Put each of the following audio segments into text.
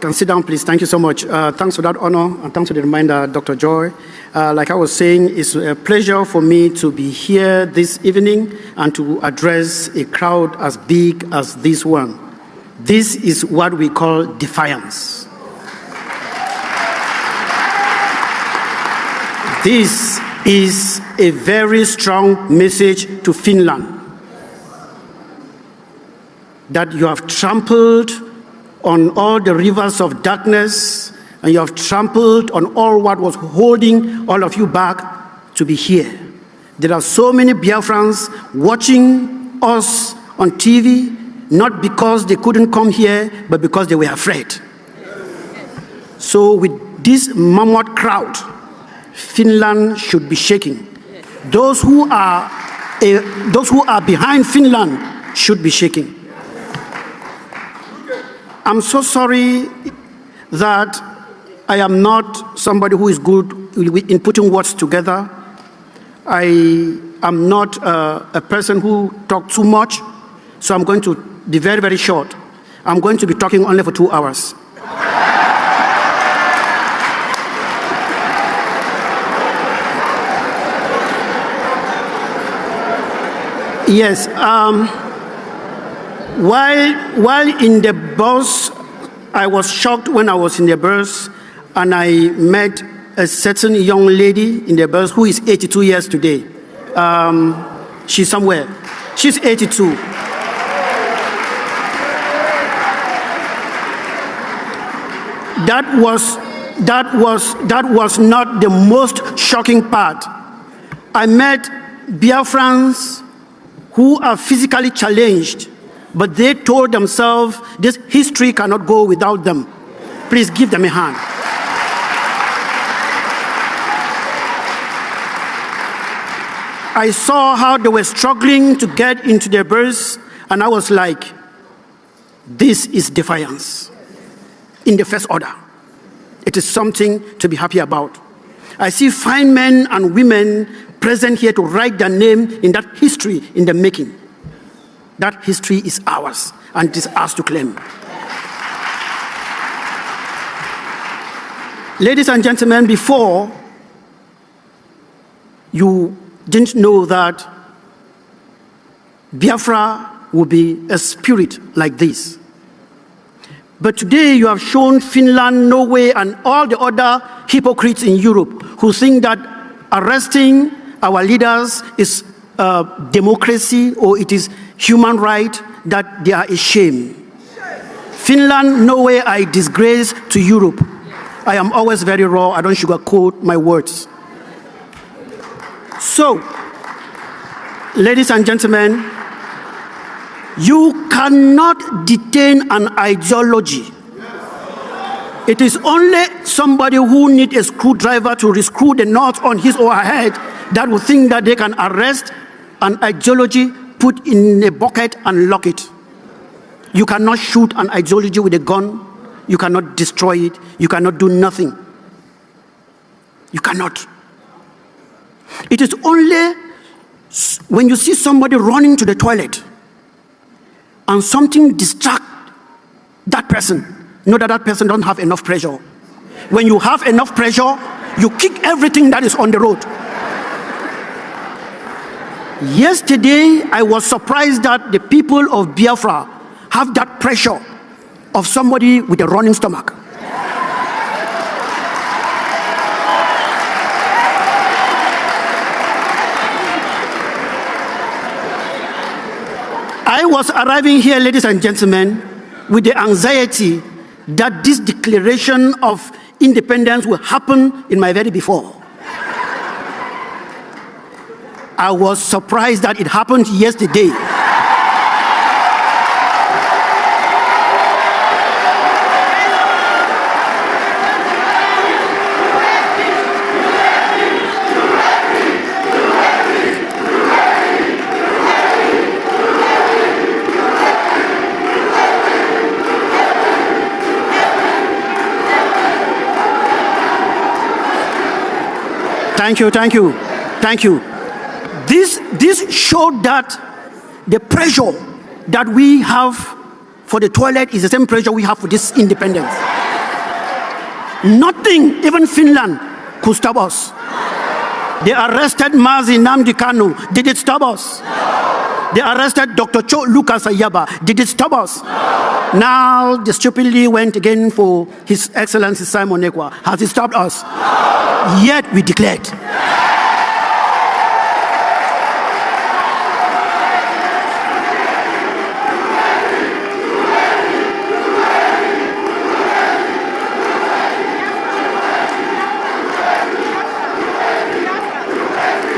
Can sit down, please. Thank you so much. Thanks for that honor, and thanks for the reminder, Dr. Joy. Like I was saying, it's a pleasure for me to be here this evening and to address a crowd as big as this one. This is what we call defiance. This is a very strong message to Finland that you have trampled on all the rivers of darkness, and you have trampled on all what was holding all of you back to be here. There are so many Biafrans watching us on TV, not because they couldn't come here, but because they were afraid. So with this mammoth crowd, Finland should be shaking. Those who are behind Finland should be shaking. I'm so sorry that I am not somebody who is good in putting words together. I am not a person who talks too much, so I'm going to be very, very short. I'm going to be talking only for 2 hours. Yes. While in the bus, I was shocked when I was in the bus and I met a certain young lady in the bus who is 82 years today. She's somewhere. She's 82. That was not the most shocking part. I met Biafrans who are physically challenged, but they told themselves this history cannot go without them. Please give them a hand. I saw how they were struggling to get into their bus, and I was like, this is defiance in the first order. It is something to be happy about. I see fine men and women present here to write their name in that history in the making. That history is ours, and it is ours to claim. Ladies and gentlemen, before, you didn't know that Biafra would be a spirit like this. But today you have shown Finland, Norway, and all the other hypocrites in Europe who think that arresting our leaders is democracy or it is human right, that they are a shame. Finland, Norway are a disgrace to Europe. I am always very raw. I don't sugarcoat my words. So, ladies and gentlemen, you cannot detain an ideology. It is only somebody who needs a screwdriver to rescrew the knot on his or her head that will think that they can arrest an ideology, put in a bucket and lock it. You cannot shoot an ideology with a gun. You cannot destroy it. You cannot do nothing. You cannot. It is only when you see somebody running to the toilet and something distracts that person, know that that person doesn't have enough pressure. When you have enough pressure, you kick everything that is on the road. Yesterday, I was surprised that the people of Biafra have that pressure of somebody with a running stomach. I was arriving here, ladies and gentlemen, with the anxiety that this declaration of independence will happen in my very before. I was surprised that it happened yesterday. Thank you, thank you, thank you. This showed that the pressure that we have for the toilet is the same pressure we have for this independence. Nothing, even Finland, could stop us. They arrested Mazi Nnamdi Kanu. Did it stop us? They arrested Dr. Cho Lucas Ayaba. Did it stop us? Now they stupidly went again for His Excellency Simon Ekwa. Has it stopped us? Yet we declared.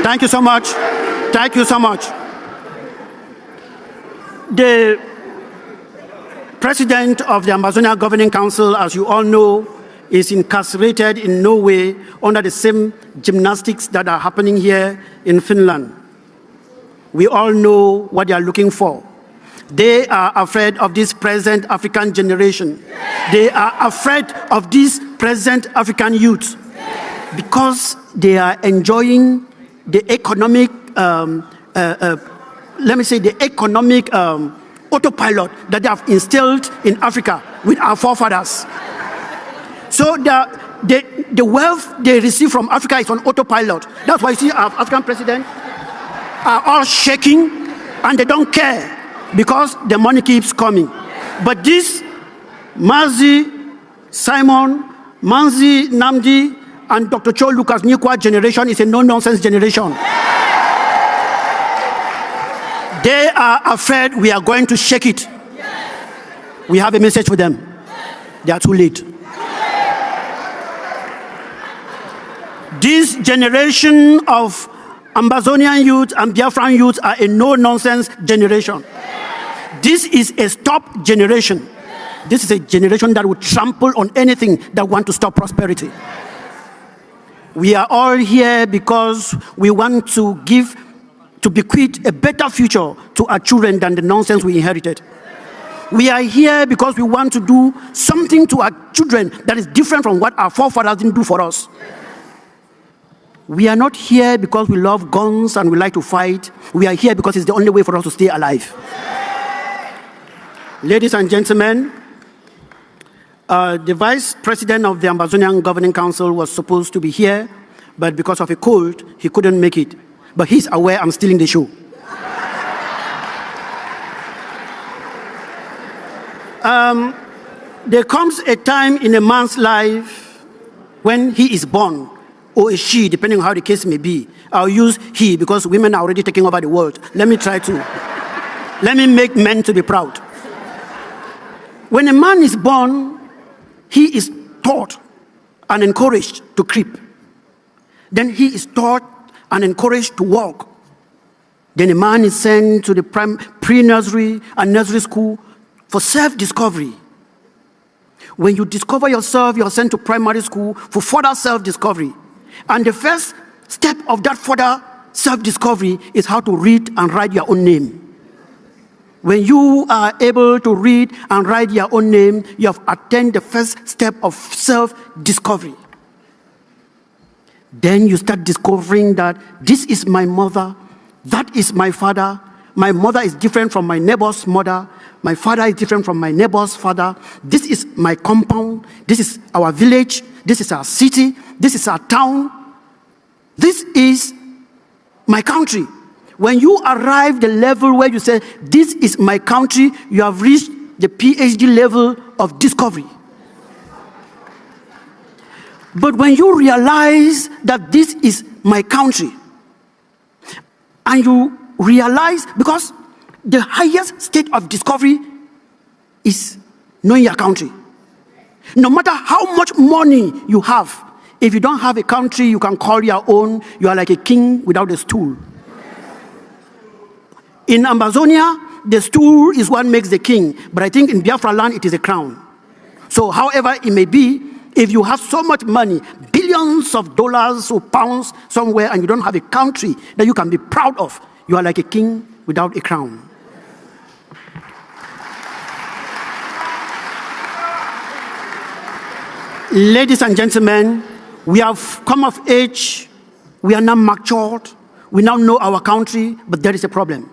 Thank you so much. Thank you so much. The president of the Ambazonia Governing Council, as you all know, is incarcerated in Norway under the same gymnastics that are happening here in Finland. We all know what they are looking for. They are afraid of this present African generation. They are afraid of this present African youth because they are enjoying the economic, the economic autopilot that they have instilled in Africa with our forefathers. So the wealth they receive from Africa is on autopilot. That's why you see our African presidents are all shaking and they don't care because the money keeps coming. But this Mazi, Simon, Mazi Nnamdi, and Dr. Cho Lucas Nyikwa generation is a no-nonsense generation. They are afraid we are going to shake it. We have a message for them. They are too late. This generation of Ambazonian youth and Biafran youth are a no-nonsense generation. This is a stop generation. This is a generation that will trample on anything that wants to stop prosperity. We are all here because we want to bequeath a better future to our children than the nonsense we inherited. We are here because we want to do something to our children that is different from what our forefathers didn't do for us. We are not here because we love guns and we like to fight. We are here because it's the only way for us to stay alive. Ladies and gentlemen, the vice president of the Ambazonian Governing Council was supposed to be here, but because of a cold, he couldn't make it. But he's aware I'm stealing the show. There comes a time in a man's life when he is born, or a she, depending on how the case may be. I'll use he because women are already taking over the world. Let me make men to be proud. When a man is born, he is taught and encouraged to creep. Then he is taught and encouraged to walk. Then a man is sent to the pre-nursery and nursery school for self-discovery. When you discover yourself, you are sent to primary school for further self-discovery. And the first step of that further self-discovery is how to read and write your own name. When you are able to read and write your own name, you have attained the first step of self-discovery. Then you start discovering that this is my mother, that is my father. My mother is different from my neighbor's mother. My father is different from my neighbor's father. This is my compound. This is our village. This is our city. This is our town. This is my country. When you arrive the level where you say, this is my country, you have reached the PhD level of discovery. But when you realize that this is my country, and you realize, because the highest state of discovery is knowing your country. No matter how much money you have, if you don't have a country you can call your own, you are like a king without a stool. In Ambazonia, the stool is what makes the king, but I think in Biafra land it is a crown. So however it may be, if you have so much money, billions of dollars or pounds somewhere, and you don't have a country that you can be proud of, you are like a king without a crown. Ladies and gentlemen, we have come of age, we are now matured, we now know our country, but there is a problem.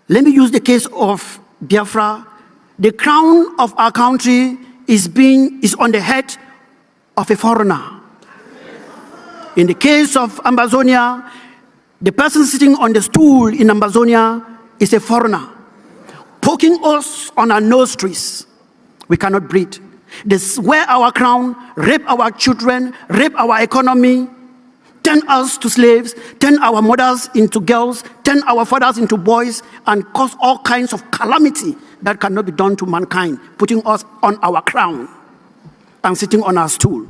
Let me use the case of Biafra. The crown of our country is on the head of a foreigner. In the case of Ambazonia, the person sitting on the stool in Ambazonia is a foreigner, poking us on our nostrils. We cannot breathe. They wear our crown, rape our children, rape our economy, turn us to slaves, turn our mothers into girls, turn our fathers into boys, and cause all kinds of calamity that cannot be done to mankind, putting us on our crown and sitting on our stool.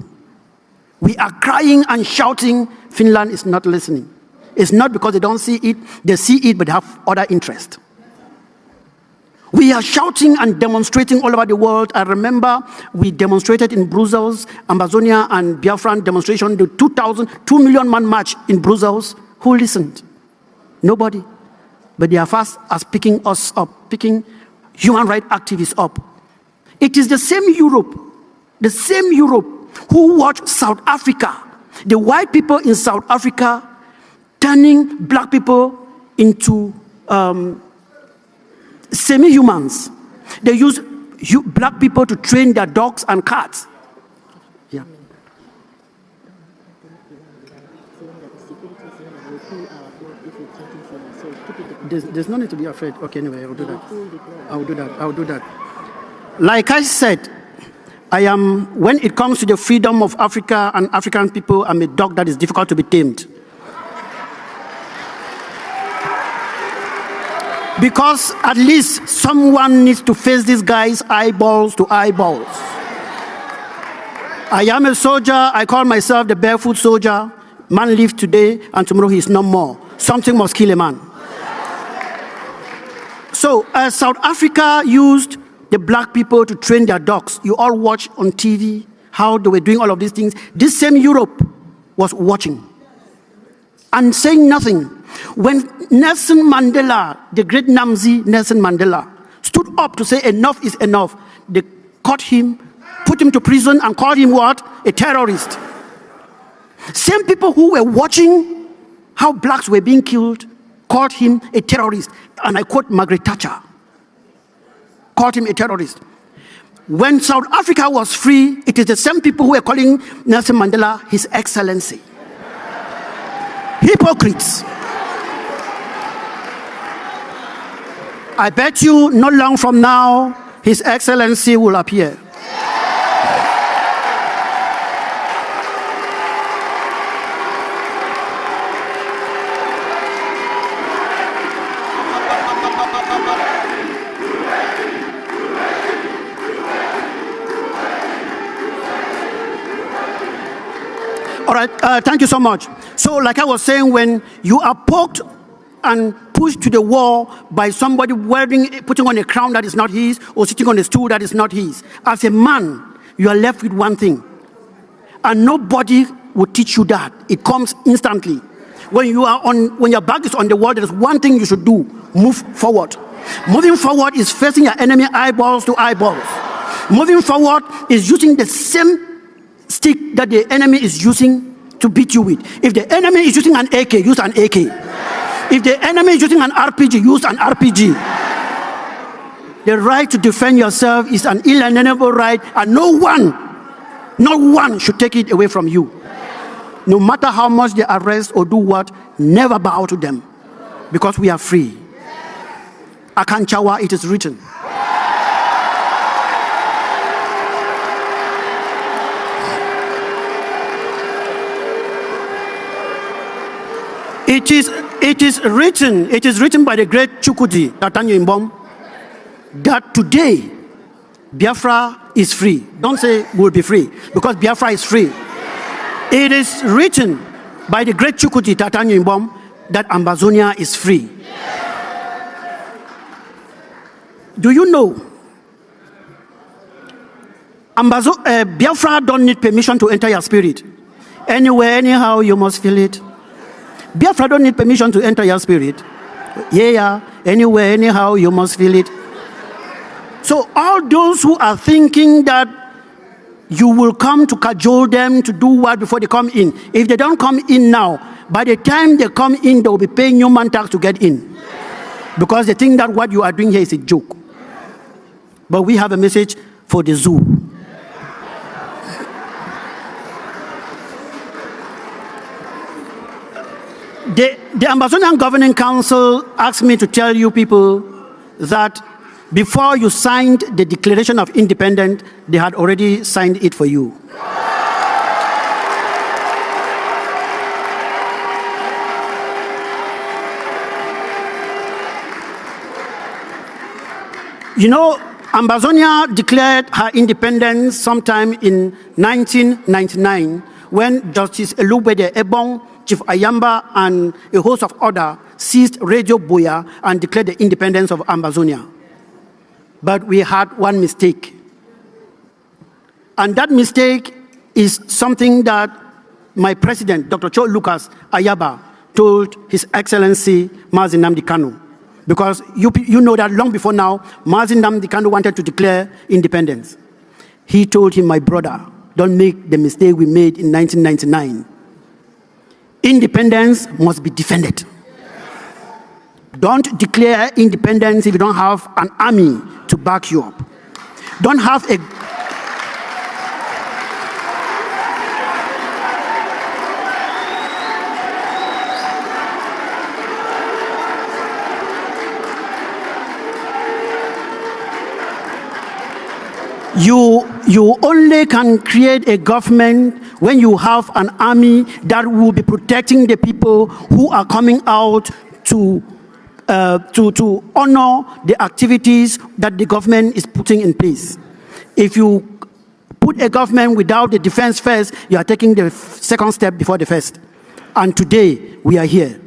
We are crying and shouting. Finland is not listening. It's not because they don't see it. They see it, but they have other interest. We are shouting and demonstrating all over the world. I remember we demonstrated in Brussels, Ambazonia and Biafran demonstration, the 2 million man march in Brussels. Who listened? Nobody. But they are fast as picking us up, picking human rights activists up. It is the same Europe who watched South Africa, the white people in South Africa turning black people into semi-humans. They use black people to train their dogs and cats. Yeah. There's no need to be afraid. Okay, anyway, I will do that. Like I said, when it comes to the freedom of Africa and African people, I'm a dog that is difficult to be tamed. Because at least someone needs to face these guys eyeballs to eyeballs. I am a soldier. I call myself the barefoot soldier. Man lives today and tomorrow he is no more. Something must kill a man. So South Africa used the black people to train their dogs. You all watch on TV how they were doing all of these things. This same Europe was watching and saying nothing. When Nelson Mandela, the great Namzi Nelson Mandela, stood up to say enough is enough, they caught him, put him to prison, and called him what? A terrorist. Same people who were watching how blacks were being killed called him a terrorist. And I quote Margaret Thatcher, called him a terrorist. When South Africa was free, it is the same people who were calling Nelson Mandela His Excellency. Hypocrites. I bet you not long from now, His Excellency will appear. All right, thank you so much. So like I was saying, when you are poked and pushed to the wall by somebody putting on a crown that is not his, or sitting on a stool that is not his, as a man, you are left with one thing. And nobody will teach you that. It comes instantly. When your back is on the wall, there is one thing you should do: move forward. Moving forward is facing your enemy eyeballs to eyeballs. Moving forward is using the same stick that the enemy is using to beat you with. If the enemy is using an AK, use an AK. If the enemy is using an RPG, use an RPG. The right to defend yourself is an inalienable right, and no one should take it away from you. No matter how much they arrest or do what, never bow to them, because we are free. Akanchawa, it is written. It is written by the great Chukwudi Tatanyo Imbom that today Biafra is free. Don't say we'll be free, because Biafra is free. It is written by the great Chukwudi Tatanyo Imbom that Ambazonia is free. Do you know Biafra don't need permission to enter your spirit? Anywhere, anyhow, you must feel it. Biafra don't need permission to enter your spirit. Yeah, anywhere, anyhow, you must feel it. So all those who are thinking that you will come to cajole them to do what before they come in, if they don't come in now, by the time they come in, they will be paying human tax to get in. Because they think that what you are doing here is a joke. But we have a message for the zoo. The Ambazonian Governing Council asked me to tell you people that before you signed the Declaration of Independence, they had already signed it for you. You know, Ambazonia declared her independence sometime in 1999 when Justice Elubede Ebong, Chief Ayamba, and a host of others seized Radio Boya and declared the independence of Ambazonia. But we had one mistake. And that mistake is something that my president, Dr. Cho Lucas Ayaba, told His Excellency Mazi Nnamdi Kanu. Because you know that long before now, Mazi Nnamdi Kanu wanted to declare independence. He told him, my brother, don't make the mistake we made in 1999. Independence must be defended. Don't declare independence if you don't have an army to back you up. Don't have a... You only can create a government when you have an army that will be protecting the people who are coming out to honor the activities that the government is putting in place. If you put a government without the defense first, you are taking the second step before the first. And today, we are here.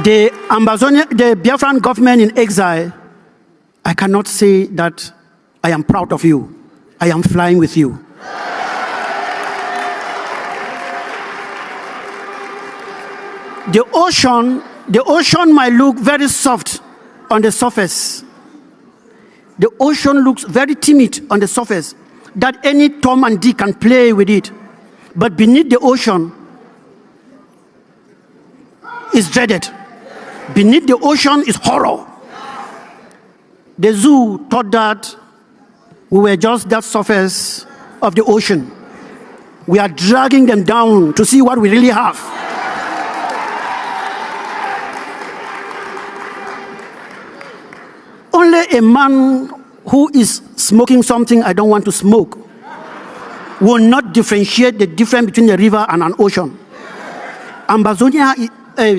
The Biafran government in exile, I cannot say that I am proud of you. I am flying with you. The ocean might look very soft on the surface. The ocean looks very timid on the surface, that any Tom and Dick can play with it. But beneath the ocean is dreaded. Beneath the ocean is horror. The zoo thought that we were just that surface of the ocean. We are dragging them down to see what we really have. Only a man who is smoking something I don't want to smoke will not differentiate the difference between a river and an ocean. Ambazonia,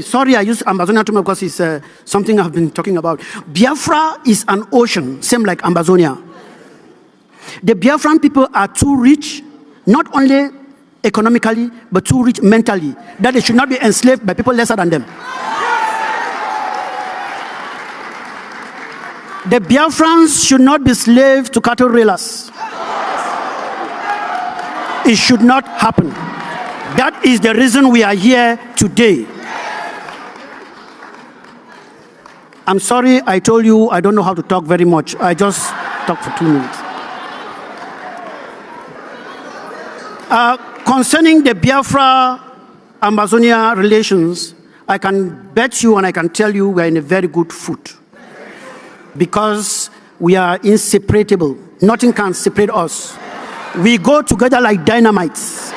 sorry, I use Ambazonia too much because it's something I've been talking about. Biafra is an ocean, same like Ambazonia. The Biafran people are too rich, not only economically, but too rich mentally, that they should not be enslaved by people lesser than them. The Biafrans should not be slaves to cattle railers. It should not happen. That is the reason we are here today. I'm sorry I told you I don't know how to talk very much. I just talked for 2 minutes. Concerning the Biafra-Ambazonia relations, I can bet you and I can tell you we're in a very good foot. Because we are inseparable. Nothing can separate us. We go together like dynamites.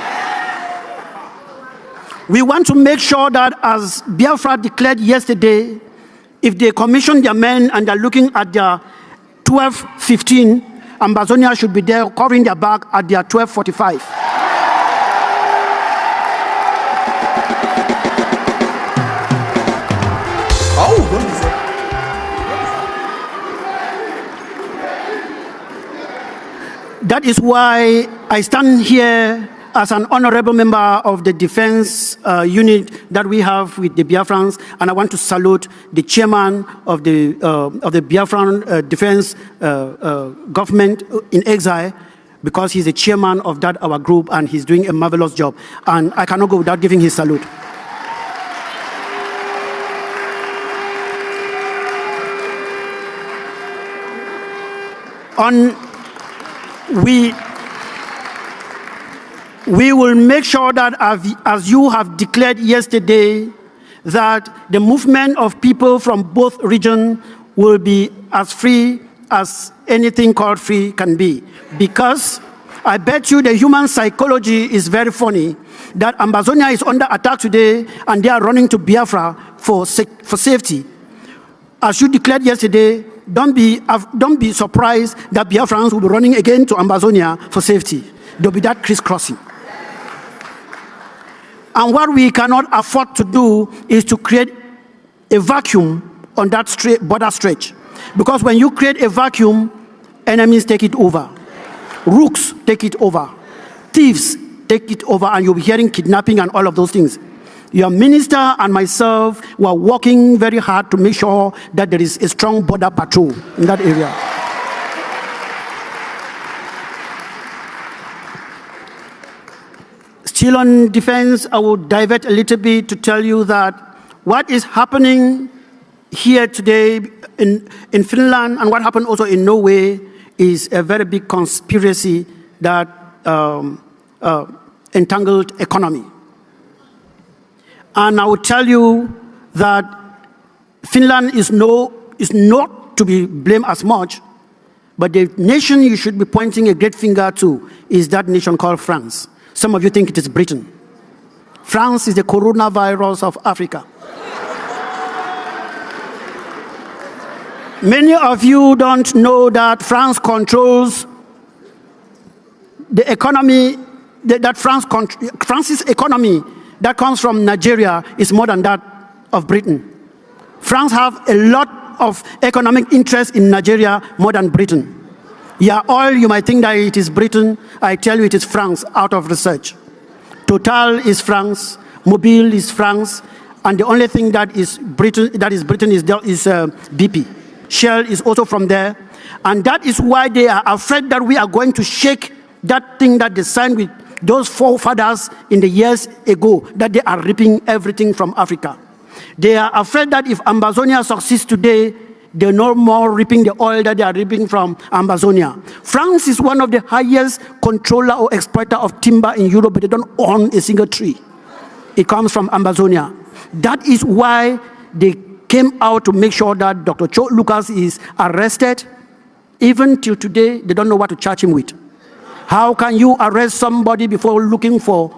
We want to make sure that, as Biafra declared yesterday, if they commission their men and they're looking at their 12:15, Ambazonia should be there covering their back at their 12:45. That is why I stand here as an honorable member of the defense unit that we have with the Biafrans, and I want to salute the chairman of the Biafran defense government in exile, because he's the chairman of that our group, and he's doing a marvelous job. And I cannot go without giving his salute. We will make sure that, as you have declared yesterday, that the movement of people from both regions will be as free as anything called free can be. Because I bet you the human psychology is very funny, that Ambazonia is under attack today and they are running to Biafra for safety. As you declared yesterday, don't be surprised that Biafrans will be running again to Ambazonia for safety. There'll be that crisscrossing. And what we cannot afford to do is to create a vacuum on that border stretch. Because when you create a vacuum, enemies take it over. Rooks take it over. Thieves take it over, and you'll be hearing kidnapping and all of those things. Your minister and myself were working very hard to make sure that there is a strong border patrol in that area. Still on defense, I will divert a little bit to tell you that what is happening here today in Finland and what happened also in Norway is a very big conspiracy that entangled economy. And I will tell you that Finland is not to be blamed as much, but the nation you should be pointing a great finger to is that nation called France. Some of you think it is Britain. France is the coronavirus of Africa. Many of you don't know that France controls the economy, France's economy that comes from Nigeria is more than that of Britain. France have a lot of economic interest in Nigeria more than Britain. Yeah, you might think that it is Britain. I tell you it is France out of research. Total is France, Mobile is France, and the only thing that is Britain is BP. Shell is also from there. And that is why they are afraid that we are going to shake that thing that they signed with those forefathers in the years ago, that they are ripping everything from Africa. They are afraid that if Ambazonia succeeds today, they're no more reaping the oil that they are reaping from Ambazonia. France is one of the highest controller or exploiter of timber in Europe, but they don't own a single tree. It comes from Ambazonia. That is why they came out to make sure that Dr. Cho Lucas is arrested. Even till today, they don't know what to charge him with. How can you arrest somebody before looking for?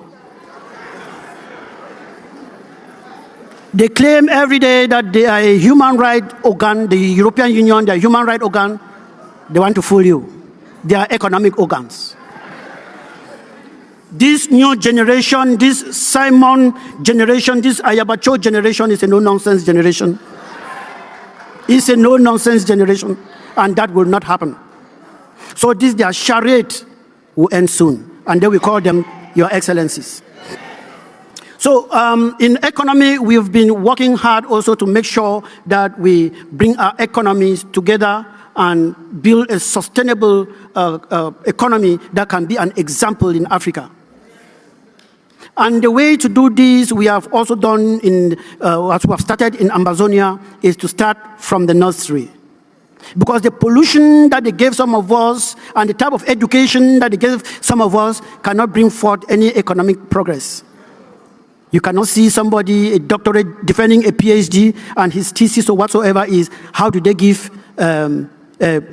They claim every day that they are a human rights organ, the European Union, they are a human rights organ. They want to fool you. They are economic organs. This new generation, this Simon generation, this Ayabacho generation is a no-nonsense generation. It's a no-nonsense generation, and that will not happen. So this their charade will end soon, and then we call them Your Excellencies. So in economy, we've been working hard also to make sure that we bring our economies together and build a sustainable economy that can be an example in Africa. And the way to do this, we have also done as we have started in Ambazonia, is to start from the nursery. Because the pollution that they gave some of us and the type of education that they gave some of us cannot bring forth any economic progress. You cannot see somebody, a doctorate, defending a PhD, and his thesis or whatsoever is, how do they give a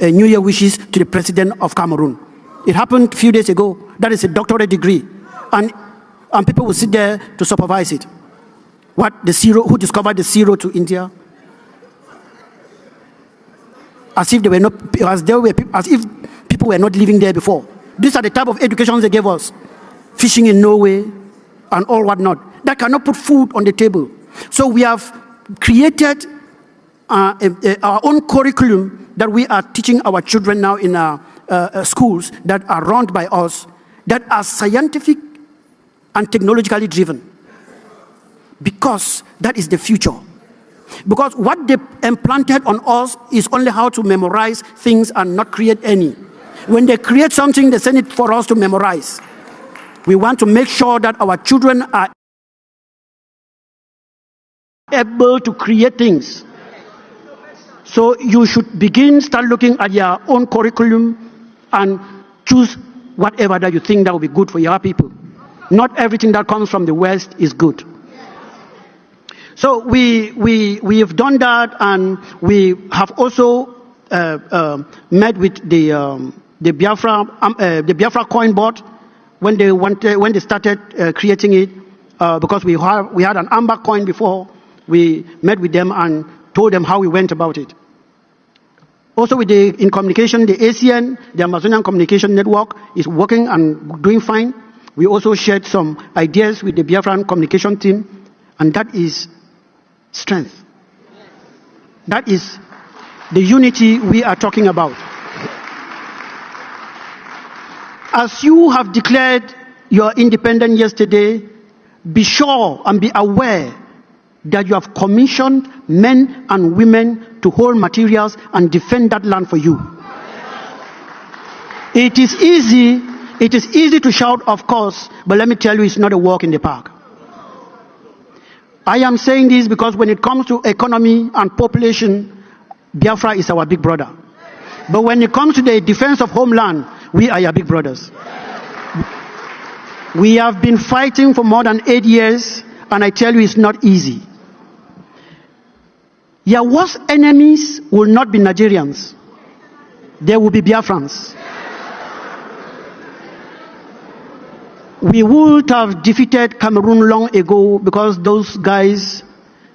New Year wishes to the president of Cameroon? It happened a few days ago. That is a doctorate degree. And people will sit there to supervise it. Who discovered the zero to India? As if people were not living there before. These are the type of educations they gave us. Fishing in Norway and all whatnot. That cannot put food on the table. So we have created our own curriculum that we are teaching our children now in our schools that are run by us, that are scientific and technologically driven. Because that is the future. Because what they implanted on us is only how to memorize things and not create any. When they create something, they send it for us to memorize. We want to make sure that our children are able to create things. So you should start looking at your own curriculum and choose whatever that you think that will be good for your people. Not everything that comes from the West is good. So we have done that, and we have also met with the Biafra coin board when they started creating it, because we had an amber coin before. We met with them and told them how we went about it. Also in communication, the ACN, the Amazonian Communication Network, is working and doing fine. We also shared some ideas with the Biafran communication team, and that is strength. That is the unity we are talking about. As you have declared your independence yesterday, be sure and be aware that you have commissioned men and women to hold materials and defend that land for you. It is easy to shout, of course, but let me tell you, it's not a walk in the park. I am saying this because when it comes to economy and population, Biafra is our big brother. But when it comes to the defense of homeland, we are your big brothers. We have been fighting for more than 8 years, and I tell you, it's not easy. Your worst enemies will not be Nigerians. They will be Biafrans. We would have defeated Cameroon long ago because those guys,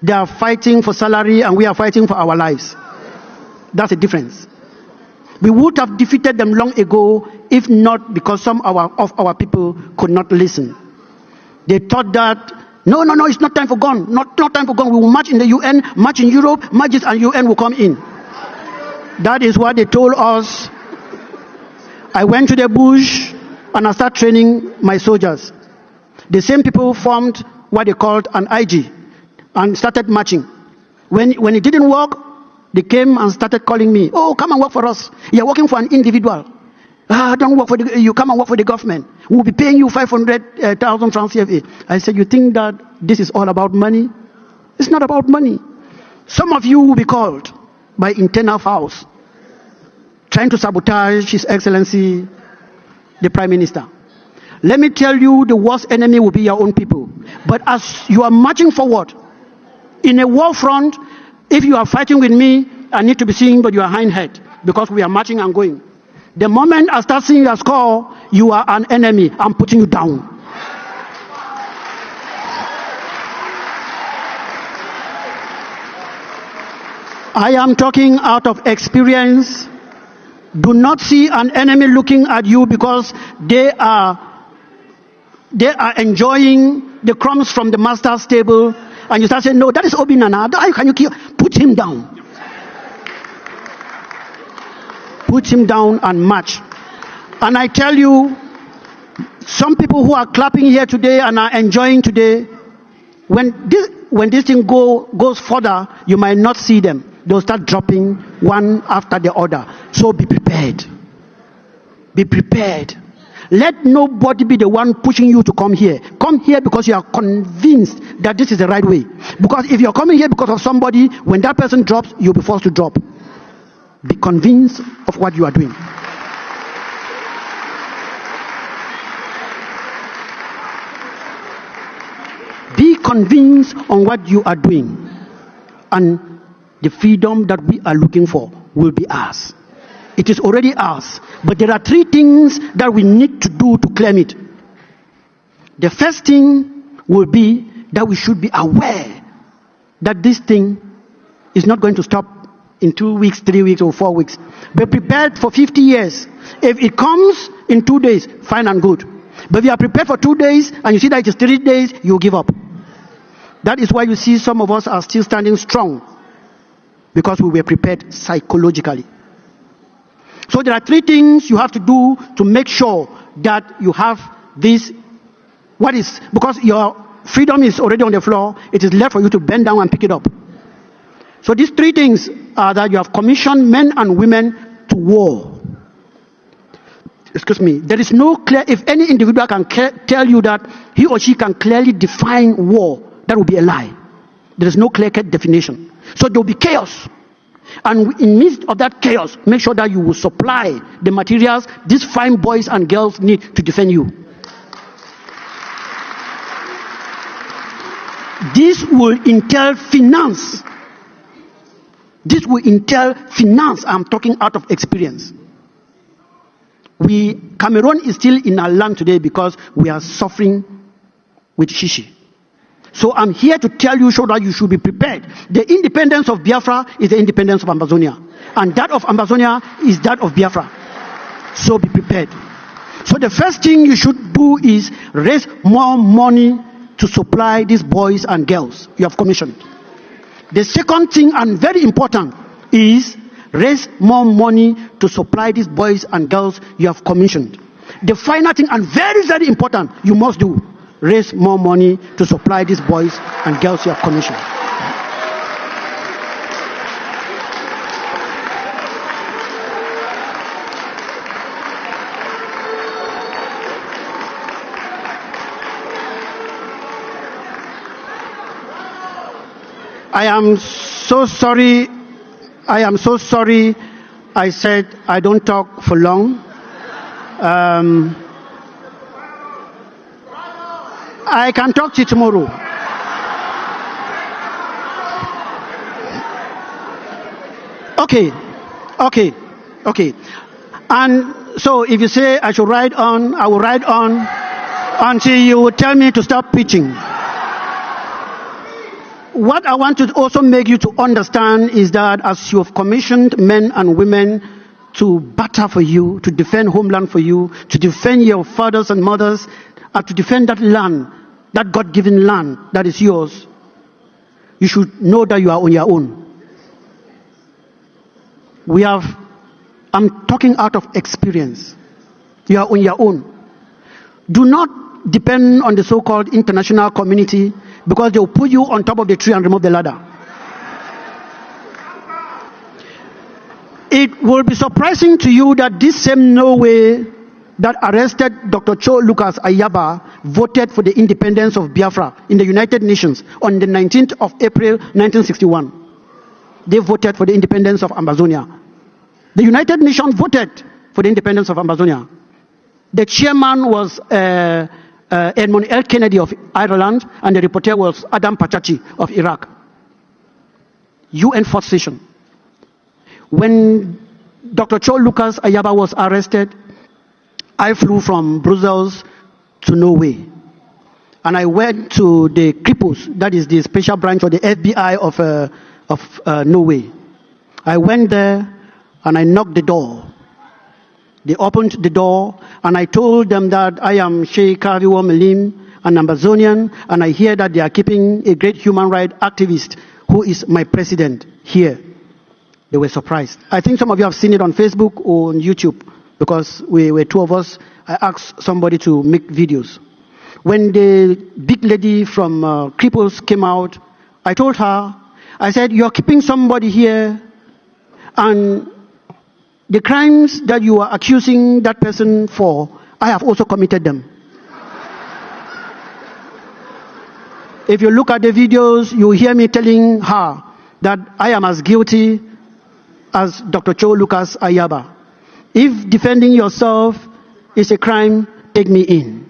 they are fighting for salary and we are fighting for our lives. That's the difference. We would have defeated them long ago if not because some of our people could not listen. They thought that, no, it's not time for gun. Not time for gun. We will march in the UN, march in Europe, marches and UN will come in. That is what they told us. I went to the bush and I started training my soldiers. The same people formed what they called an IG and started marching. When it didn't work, they came and started calling me. Oh, come and work for us. You're working for an individual. Don't work for you. Come and work for the government. We'll be paying you 500,000 francs CFA. I said, you think that this is all about money? It's not about money. Some of you will be called by internal fouls, trying to sabotage His Excellency, the Prime Minister. Let me tell you, the worst enemy will be your own people. But as you are marching forward, in a war front, if you are fighting with me, I need to be seeing but your hind head, because we are marching and going. The moment I start seeing your score, you are an enemy. I'm putting you down. I am talking out of experience. Do not see an enemy looking at you because they are enjoying the crumbs from the master's table, and you start saying, no, that is Obi Nana. How can you kill? Put him down. Put him down and march. And I tell you, some people who are clapping here today and are enjoying today, when this thing goes further, you might not see them. They'll start dropping one after the other. So be prepared. Be prepared. Let nobody be the one pushing you to come here. Come here because you are convinced that this is the right way. Because if you're coming here because of somebody, when that person drops, you'll be forced to drop. Be convinced of what you are doing. Be convinced on what you are doing. And the freedom that we are looking for will be ours. It is already ours. But there are 3 things that we need to do to claim it. The first thing will be that we should be aware that this thing is not going to stop in 2 weeks, 3 weeks, or 4 weeks. Be prepared for 50 years. If it comes in 2 days, fine and good. But if you are prepared for 2 days and you see that it is 3 days, you give up. That is why you see some of us are still standing strong, because we were prepared psychologically. So there are 3 things you have to do to make sure that you have this. Because your freedom is already on the floor, it is left for you to bend down and pick it up. So these 3 things are that you have commissioned men and women to war. Excuse me. There is no clear, if any individual can tell you that he or she can clearly define war, that will be a lie. There is no clear-cut definition. So there will be chaos. And in the midst of that chaos, make sure that you will supply the materials these fine boys and girls need to defend you. This will entail finance. This will entail finance. I'm talking out of experience. Cameroon is still in our land today because we are suffering with shishi. So I'm here to tell you so that you should be prepared. The independence of Biafra is the independence of Ambazonia. And that of Ambazonia is that of Biafra. So be prepared. So the first thing you should do is raise more money to supply these boys and girls you have commissioned. The second thing, and very important, is raise more money to supply these boys and girls you have commissioned. The final thing, and very, very important, you must do, raise more money to supply these boys and girls you have commissioned. I am so sorry. I said I don't talk for long. I can talk to you tomorrow. Okay. And so if you say I should ride on, I will ride on until you tell me to stop preaching. What I want to also make you to understand is that as you have commissioned men and women to battle for you, to defend homeland for you, to defend your fathers and mothers, and to defend that land, that God-given land that is yours, you should know that you are on your own. I'm talking out of experience. You are on your own. Do not depend on the so-called international community, because they will put you on top of the tree and remove the ladder. It will be surprising to you that this same Norway that arrested Dr. Cho Lucas Ayaba voted for the independence of Biafra in the United Nations on the 19th of April 1961. They voted for the independence of Ambazonia. The United Nations voted for the independence of Ambazonia. The chairman was Edmund L. Kennedy of Ireland, and the reporter was Adam Pachachi of Iraq. UN fourth session. When Dr. Cho Lucas Ayaba was arrested, I flew from Brussels to Norway. And I went to the Kripos, that is the special branch of the FBI of Norway. I went there and I knocked the door. They opened the door, and I told them that I am Sheikh Kaviwo Melim, an Ambazonian, and I hear that they are keeping a great human rights activist who is my president here. They were surprised. I think some of you have seen it on Facebook or on YouTube, because we were two of us. I asked somebody to make videos. When the big lady from Cripples came out, I told her, I said, you're keeping somebody here, and the crimes that you are accusing that person for, I have also committed them. If you look at the videos, you hear me telling her that I am as guilty as Dr. Cho Lucas Ayaba. If defending yourself is a crime, take me in.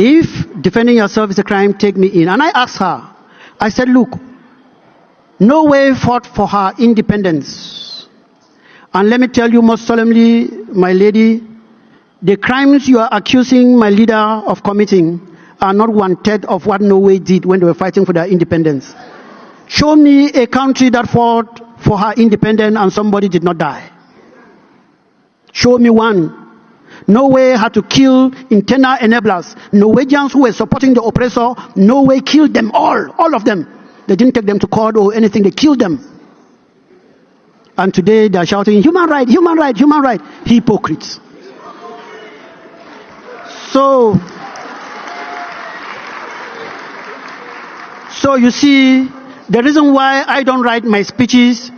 If defending yourself is a crime, take me in. And I asked her, I said, look, Norway fought for her independence. And let me tell you most solemnly, my lady, the crimes you are accusing my leader of committing are not 1/3 of what Norway did when they were fighting for their independence. Show me a country that fought for her independence and somebody did not die. Show me one. Norway had to kill internal enablers. Norwegians who were supporting the oppressor, Norway killed them all of them. They didn't take them to court or anything, they killed them. And today they are shouting, human right, human right, human right. Hypocrites. So you see, the reason why I don't write my speeches,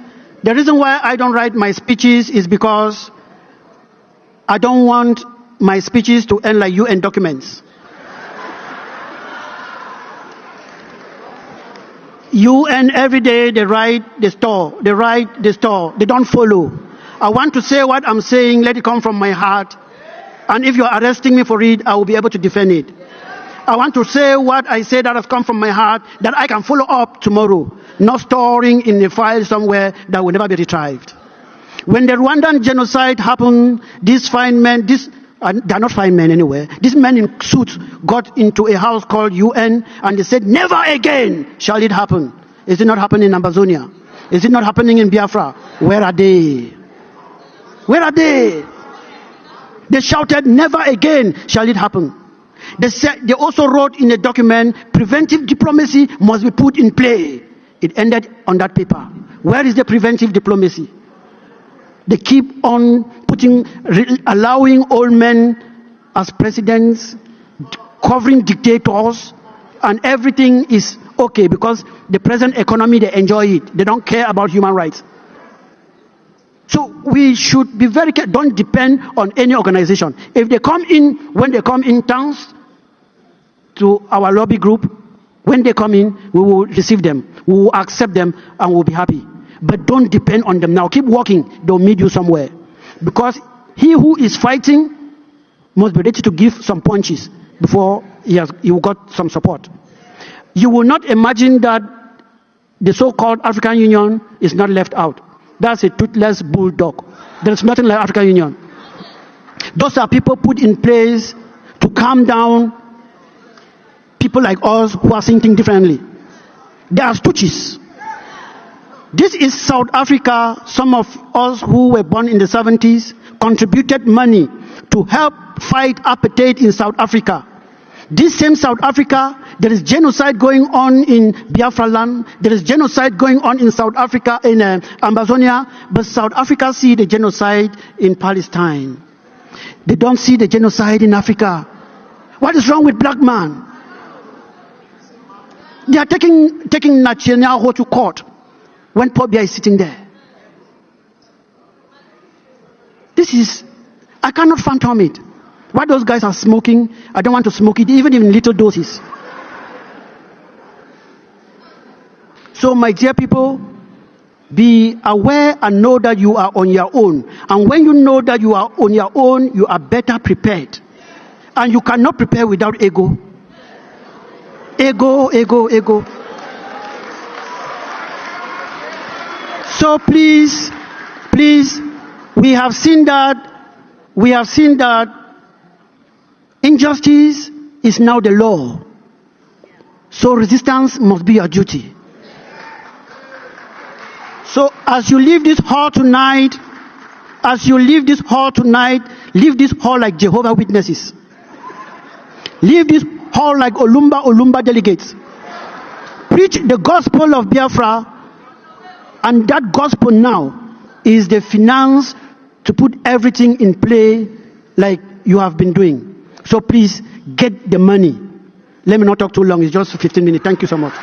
is because I don't want my speeches to end like UN documents. UN every day they write, they store, they don't follow. I want to say what I'm saying, let it come from my heart. And if you're arresting me for it, I will be able to defend it. I want to say what I say that has come from my heart, that I can follow up tomorrow, not storing in a file somewhere that will never be retrieved. When the Rwandan genocide happened, these fine men, they're not fine men anyway, these men in suits got into a house called UN and they said, never again shall it happen. Is it not happening in Ambazonia? Is it not happening in Biafra? Where are they? Where are they? They shouted, never again shall it happen. They also wrote in a document, preventive diplomacy must be put in play. It ended on that paper. Where is the preventive diplomacy? They keep on allowing old men as presidents, covering dictators, and everything is okay because the present economy, they enjoy it. They don't care about human rights. So we should be very careful. Don't depend on any organization. If they come in, when they come in towns to our lobby group, when they come in, we will receive them. We will accept them and we'll be happy. But don't depend on them now. Keep walking. They'll meet you somewhere. Because he who is fighting must be ready to give some punches before he got some support. You will not imagine that the so-called African Union is not left out. That's a toothless bulldog. There's nothing like African Union. Those are people put in place to calm down people like us who are thinking differently. They are stooges. This is South Africa. Some of us who were born in the 70s contributed money to help fight apartheid in South Africa. This same South Africa, there is genocide going on in Biafra land. There is genocide going on in South Africa, in Ambazonia. But South Africa see the genocide in Palestine. They don't see the genocide in Africa. What is wrong with black man? They are taking Netanyahu to court when Paul Biya is sitting there. I cannot fathom it. Why those guys are smoking, I don't want to smoke it, even in little doses. So my dear people, be aware and know that you are on your own. And when you know that you are on your own, you are better prepared. And you cannot prepare without ego. Ego. So please, we have seen that injustice is now the law. So resistance must be your duty. So as you leave this hall tonight, leave this hall like Jehovah's Witnesses. Leave this hall like Olumba delegates. Preach the gospel of Biafra, and that gospel now is the finance to put everything in play like you have been doing. So please get the money. Let me not talk too long. It's just 15 minutes. Thank you so much.